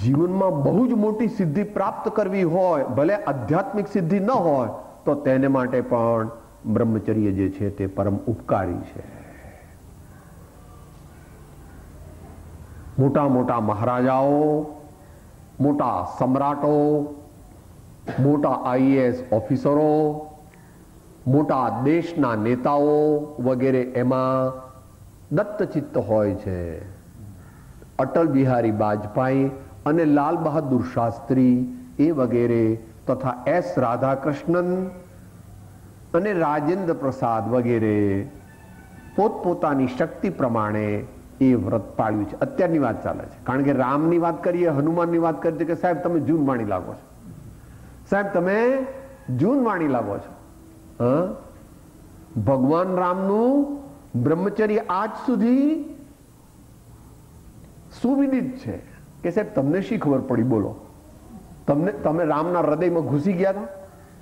જીવનમાં બહુ જ મોટી સિદ્ધિ પ્રાપ્ત કરવી હોય, ભલે આધ્યાત્મિક સિદ્ધિ ન હોય, તો તેને માટે પણ બ્રહ્મચર્ય જે છે તે પરમ ઉપકારી છે. મોટા મોટા મહારાજાઓ, મોટા સમ્રાટો, મોટા આઈએએસ ઓફિસરો, મોટા દેશના નેતાઓ વગેરે એમાં દત્તચિત્ત હોય છે. અટલ બિહારી વાજપેયી અને લાલ બહાદુર શાસ્ત્રી એ વગેરે તથા એસ રાધાકૃષ્ણન અને રાજેન્દ્ર પ્રસાદ વગેરે પોતપોતાની શક્તિ પ્રમાણે એ વ્રત પાળ્યું છે. અત્યારની વાત ચાલે છે, કારણ કે રામની વાત કરીએ, હનુમાનની વાત કરીએ કે સાહેબ તમે જૂન વાણી લાગો છો, સાહેબ તમે જૂન વાણી લાગો છો. ભગવાન રામનું બ્રહ્મચર્ય આજ સુધી સુવિદિત છે કે સાહેબ તમને શી ખબર પડી? બોલો, તમે રામના હૃદયમાં ઘૂસી ગયા હતા,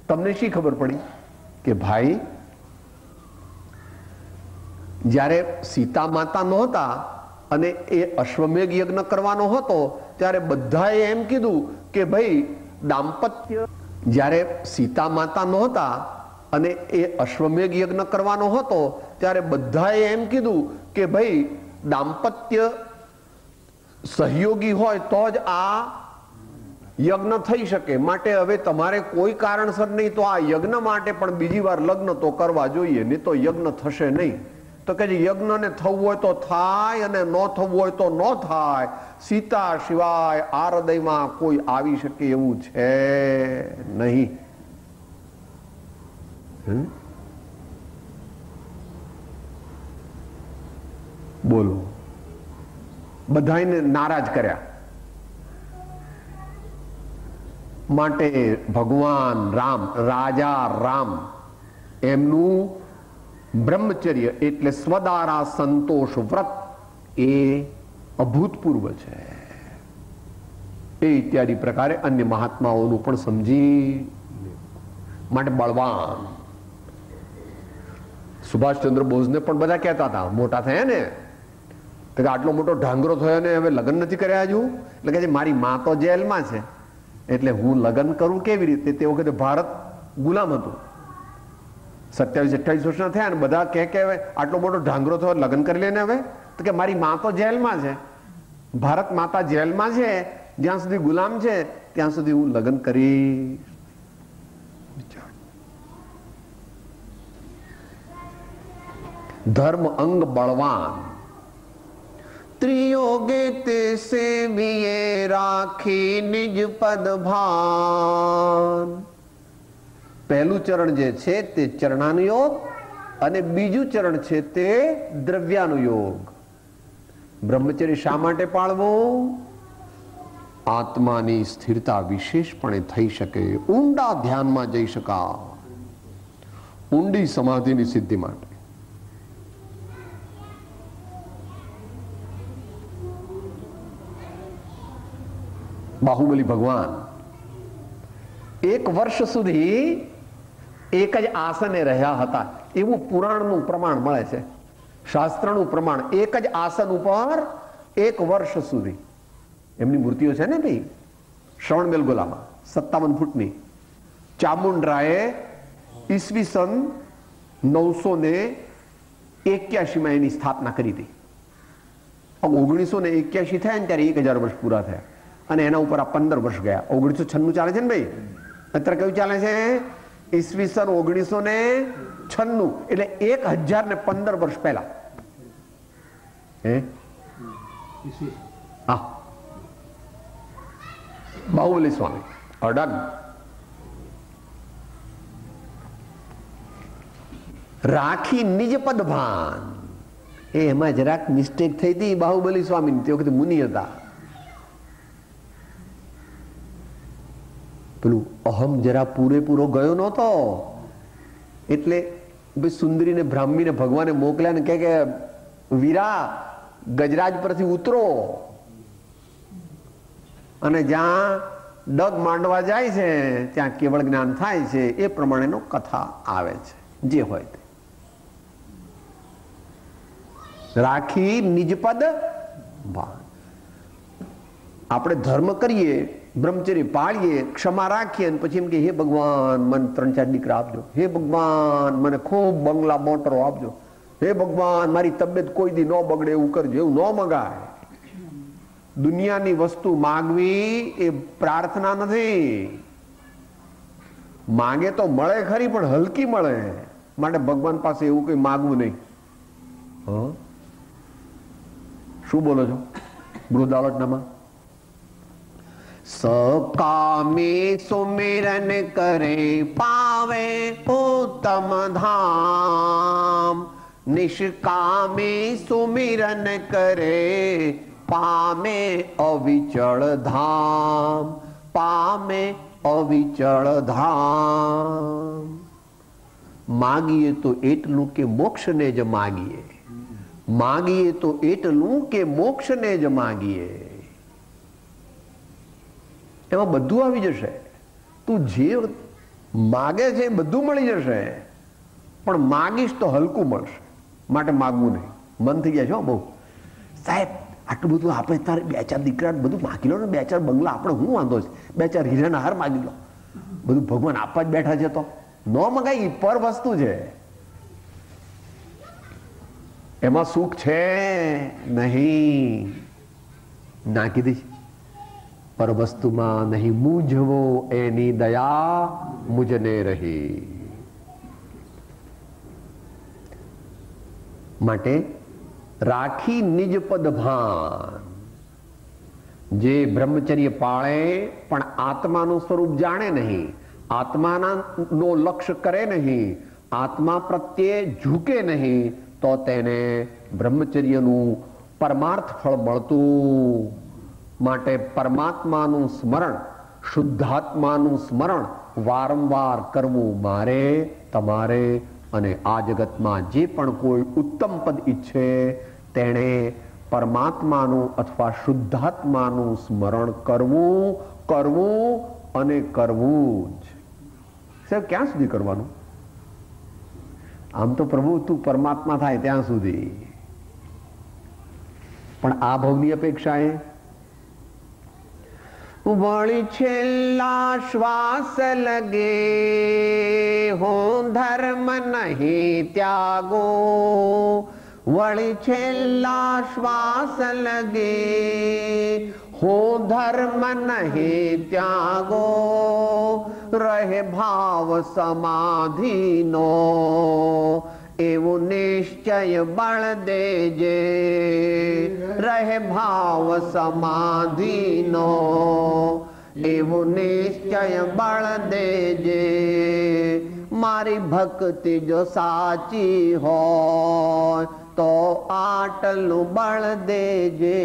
તમને શી ખબર પડી કે ભાઈ જ્યારે સીતા માતા નહોતા અને એ અશ્વમેઘ યજ્ઞ કરવાનો હતો ત્યારે બધાએ એમ કીધું કે ભાઈ દાંપત્ય, જ્યારે સીતા માતા નહોતા અને એ અશ્વમેઘ યજ્ઞ કરવાનો હતો ત્યારે બધાએ એમ કીધું કે ભાઈ દાંપત્ય સહયોગી હોય તો જ આ યજ્ઞ થઈ શકે, માટે હવે તમારે કોઈ કારણસર નહીં તો આ યજ્ઞ માટે પણ બીજી વાર લગ્ન તો કરવા જોઈએ, નહીં તો યજ્ઞ થશે નહીં. તો કે યજ્ઞને થવું હોય તો થાય અને ન થવું હોય તો ન થાય. સીતા સિવાય આ હૃદયમાં કોઈ આવી શકે એવું છે નહીં. બોલો, બધાને નારાજ કર્યા. માટે ભગવાન રામ, રાજા રામ, એમનું બ્રહ્મચર્ય એટલે સ્વદારા સંતોષ વ્રત એ અભૂતપૂર્વ છે. એ ઇત્યાદિ પ્રકારે અન્ય મહાત્માઓનું પણ સમજી. માટે બળવાન સુભાષચંદ્ર બોઝને પણ બધા કહેતા હતા, મોટા થયા ને, તો કે આટલો મોટો ઢાંગરો થયો ને હવે લગ્ન નથી કર્યા હજુ. એટલે કે મારી માં તો જેલમાં છે, એટલે હું લગ્ન કરું કેવી રીતે? તે વખતે ભારત ગુલામ હતું. 27-28 વર્ષના થયા ને બધા કે આટલો મોટો ઢાંગરો થયો, લગ્ન કરી લે ને હવે. તો કે મારી માં તો જેલમાં છે, ભારત માતા જેલમાં છે, જ્યાં સુધી ગુલામ છે ત્યાં સુધી હું લગ્ન કરીશ. ધર્મ અંગ બળવાન, ત્રિયોગે તે સેવીએ રાખી નિજ પદ ભાન. પહેલું ચરણ જે છે તે ચરણાનુયોગ અને બીજું ચરણ છે તે દ્રવ્યાનુયોગ. બ્રહ્મચર્ય શા માટે પાળવું? આત્માની સ્થિરતા વિશેષપણે થઈ શકે, ઊંડા ધ્યાનમાં જઈ શકા, ઊંડી સમાધિની સિદ્ધિ માટે. બાહુબલી ભગવાન 1 વર્ષ સુધી એક જ આસને રહ્યા હતા એવું પુરાણનું પ્રમાણ મળે છે, શાસ્ત્રનું પ્રમાણ. એક જ આસન ઉપર 1 વર્ષ સુધી એમની મૂર્તિઓ છે ને ભાઈ, શ્રવણ બેલગોલામાં 57 ફૂટની. ચામુંડરાએ ઈસવીસન 981 એની સ્થાપના કરી હતી. 1981 થયા ને ત્યારે 1000 વર્ષ પૂરા થયા અને એના ઉપર આ 15 વર્ષ ગયા. 1996 ચાલે છે ને ભાઈ, અત્યારે કયું ચાલે છે? ઈસવીસન 1996, એટલે 1015 વર્ષ પહેલા. હા, બાહુબલી સ્વામી અડગ. રાખી નિજ પદ ભાન, એમાં જરાક મિસ્ટેક થઈ હતી બાહુબલી સ્વામી. તે વખતે મુનિ હતા. પેલું અહમ જરા પૂરેપૂરો ગયો નહોતો, એટલે સુંદરીને બ્રાહ્મીને ભગવાને મોકલ્યા ને કે વીરા ગજરાજ પરથી ઉતરો અને જ્યાં ડગ માંડવા જાય છે ત્યાં કેવળ જ્ઞાન થાય છે. એ પ્રમાણેનો કથા આવે છે, જે હોય તે. રાખી નિજપદ ભાન. આપણે ધર્મ કરીએ, બ્રહ્મચર્ય પાળીએ, ક્ષમા રાખીએ અને પછી એમ કે હે ભગવાન મને 3-4 દીકરા આપજો, હે ભગવાન મને ખૂબ બંગલા મોટરો આપજો, હે ભગવાન મારી તબિયત કોઈ દી ન બગડે એવું કરજો. એવું ન મગાય. દુનિયાની વસ્તુ માગવી એ પ્રાર્થના નથી. માગે તો મળે ખરી પણ હલકી મળે. માટે ભગવાન પાસે એવું કઈ માગવું નહીં. શું બોલો છો બૃહદાવટનામાં? સકામે સુમિરન કરે પાવે ઉત્તમ ધામ, નિષ્કામે સુમિરન કરે પામે અવિચળ ધામ, પામે અવિચળ ધામ. માગીએ તો એટલું કે મોક્ષને જ માગીએ, માગીએ તો એટલું કે મોક્ષને જ માગીએ. એમાં બધું આવી જશે. તું જે માગે છે બધું મળી જશે, પણ માગીશ તો હલકું મળશે. માટે માગવું નહીં. મન થઈ ગયા છે બહુ, સાહેબ આટલું બધું આપણે તારે 2-4 દીકરા બધું માગી લો ને, 2-4 બંગલા આપણે શું વાંધો છે, 2-4 હીરાના હાર માગી લો, બધું ભગવાન આપવા જ બેઠા છે. તો ન મગાઈ, પર વસ્તુ છે, એમાં સુખ છે નહીં. નાખી દઈશ પર વસ્તુમાં નહીં મૂંઝવો, એની દયા મુજને રહી. માટે રાખી નિજ પદ ભાન. જે બ્રહ્મચર્ય પાળે પણ આત્માનું સ્વરૂપ જાણે નહીં, આત્માના નો લક્ષ્ય કરે નહીં, આત્મા પ્રત્યે ઝૂકે નહીં, તો તેને બ્રહ્મચર્યનું પરમાર્થ ફળ મળતું. માટે પરમાત્માનું સ્મરણ, શુદ્ધાત્માનું સ્મરણ વારંવાર કરવું મારે, તમારે અને આ જગતમાં જે પણ કોઈ ઉત્તમ પદ ઈચ્છે તેણે પરમાત્માનું અથવા શુદ્ધાત્માનું સ્મરણ કરવું, કરવું અને કરવું જ. સાહેબ ક્યાં સુધી કરવાનું? આમ તો પ્રભુ તું પરમાત્મા થાય ત્યાં સુધી, પણ આ ભોગની અપેક્ષાએ વળી છેલ્લા શ્વાસ લગે હું ધર્મ નહીં ત્યાગો, વળી છેલ્લા શ્વાસ લગે હું ધર્મ નહીં ત્યાગો, રહે ભાવ સમાધિનો એવું નિશ્ચય બળ દેજે, રહે ભાવ સમાધિનો એવું નિશ્ચય બળ દેજે. મારી ભક્તિ જો સાચી હોય તો આટલું બળ દેજે,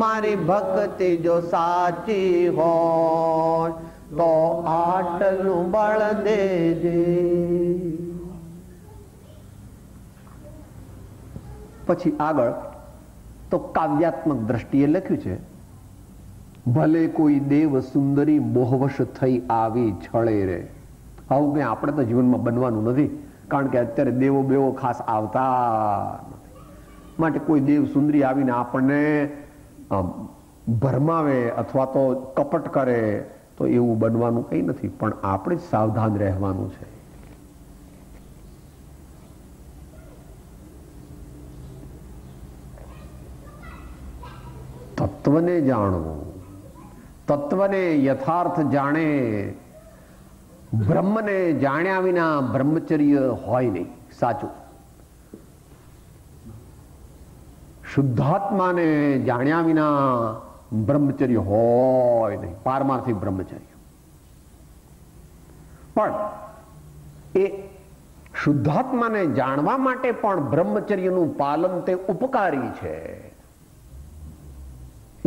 મારી ભક્તિ જો સાચી હોય તો આટલું બળ દેજે. પછી આગળ તો કાવ્યાત્મક દ્રષ્ટિએ લખ્યું છે, ભલે કોઈ દેવ સુંદરી મોહવશ થઈ આવી છળે રે. આવું કંઈ આપણે તો જીવનમાં બનવાનું નથી, કારણ કે અત્યારે દેવો બેવો ખાસ આવતા નથી. માટે કોઈ દેવ સુંદરી આવીને આપણને ભરમાવે અથવા તો કપટ કરે તો એવું બનવાનું કંઈ નથી, પણ આપણે જ સાવધાન રહેવાનું છે. તત્વને જાણવું, તત્વને યથાર્થ જાણે. બ્રહ્મને જાણ્યા વિના બ્રહ્મચર્ય હોય નહીં સાચું. શુદ્ધાત્માને જાણ્યા વિના બ્રહ્મચર્ય હોય નહીં, પારમાર્થિક બ્રહ્મચર્ય. પણ એ શુદ્ધાત્માને જાણવા માટે પણ બ્રહ્મચર્યનું પાલન તે ઉપકારી છે,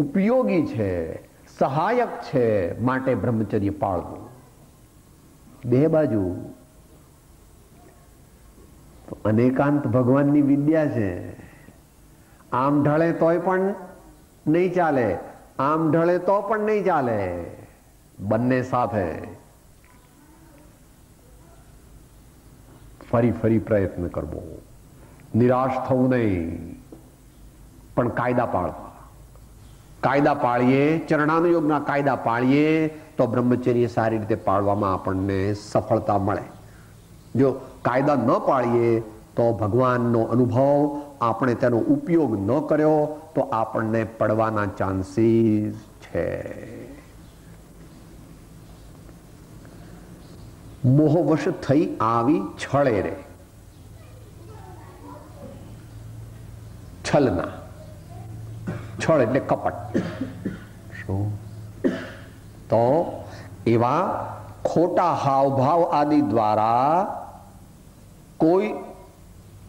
ઉપયોગી છે, સહાયક છે. માટે બ્રહ્મચર્ય પાળવું. બે બાજુ તો અનેકાંત ભગવાનની વિદ્યા છે. આમ ઢળે તોય પણ નહીં ચાલે, આમ ઢળે તો પણ નહીં ચાલે, બંને સાથે ફરી ફરી પ્રયત્ન કરવો, નિરાશ થવું નહીં, પણ કાયદા પાળવા. કાયદા પાળીએ, ચરણાનુયોગના કાયદા પાળીએ તો બ્રહ્મચર્ય સારી રીતે પાળવામાં આપણને સફળતા મળે. જો કાયદા ન પાળીએ તો ભગવાનનો અનુભવ, આપણે તેનો ઉપયોગ ન કર્યો તો આપણને પડવાના ચાન્સીસ છે. મોહવશ થઈ આવી છળે રે. છલના, છળ એટલે કપટ. શું તો એવા ખોટા હાવભાવ આદિ દ્વારા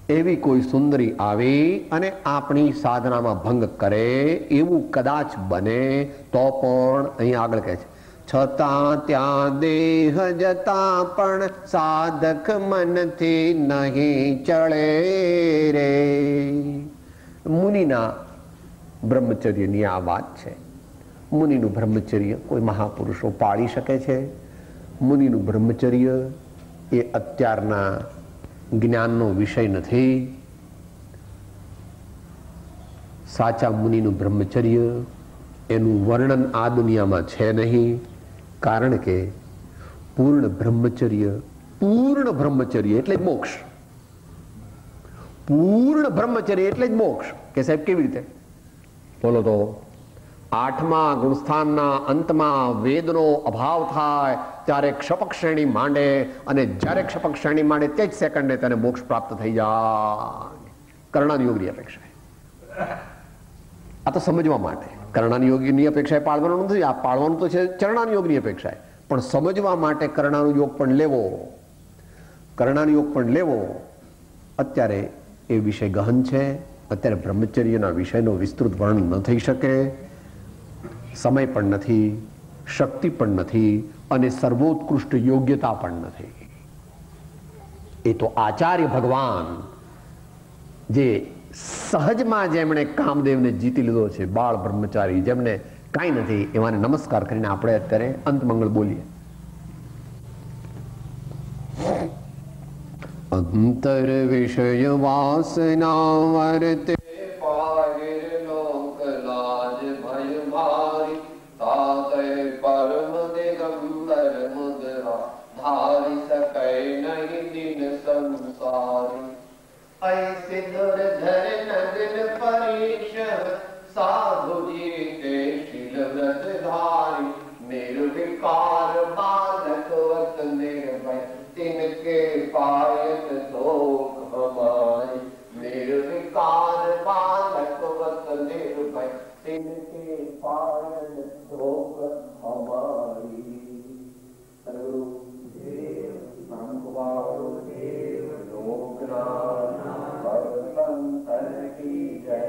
એવી કોઈ સુંદરી આવી અને આપણી સાધનામાં ભંગ કરે એવું કદાચ બને તો પણ અહીં આગળ કહે છે, છતાં ત્યાં દેહ જતા પણ સાધક મનથી નહીં ચડે રે. મુનિના બ્રહ્મચર્યની આ વાત છે. મુનિનું બ્રહ્મચર્ય કોઈ મહાપુરુષો પાળી શકે છે? મુનિનું બ્રહ્મચર્ય એ અત્યારના જ્ઞાનનો વિષય નથી. સાચા મુનિનું બ્રહ્મચર્ય એનું વર્ણન આ દુનિયામાં છે નહીં, કારણ કે પૂર્ણ બ્રહ્મચર્ય એટલે જ મોક્ષ. પૂર્ણ બ્રહ્મચર્ય એટલે જ મોક્ષ. કે સાહેબ કેવી રીતે? બોલો તો. 8મા ગુણસ્થાનના અંતમાં વેદનો અભાવ થાય ત્યારે ક્ષપક શ્રેણી માંડે, અને જ્યારે ક્ષપક શ્રેણી માંડે તે જ સેકન્ડે તેને મોક્ષ પ્રાપ્ત થઈ જાય. કર્ણાની યોગની અપેક્ષા. આ તો સમજવા માટે. કર્ણાની યોગની અપેક્ષાએ પાળવાનું નથી, આ પાળવાનું તો છે ચરણાની યોગની અપેક્ષાએ, પણ સમજવા માટે કર્ણાનો યોગ પણ લેવો. કર્ણાનો યોગ પણ લેવો. અત્યારે એ વિષય ગહન છે. અત્યારે બ્રહ્મચર્યના વિષયનો વિસ્તૃત વર્ણન ન થઈ શકે. સમય પણ નથી, શક્તિ પણ નથી, અને સર્વોત્કૃષ્ટ યોગ્યતા પણ નથી. એ તો આચાર્ય ભગવાન જે સહજમાં જેમણે કામદેવને જીતી લીધો છે, બાળ બ્રહ્મચારી જેમને કાંઈ નથી, એવાને નમસ્કાર કરીને આપણે અત્યારે અંત મંગળ બોલીએ. અંતર વિષય વાસના વર્તે પરમ દિગંબર મુદ્રા ધારી સકે નહીં દિન સંસારી. ऐसे दुर्धर नदन परीश साधुजी के शील व्रत धारी. निर्विकार बालक वत निर्भय तिनके पायत शोक हमारी. निर्विकार बालक वत निर्भय तिनके पायत शोक हमारी. सद्गुरु देव संगवारो देव लोकनाथ की जय.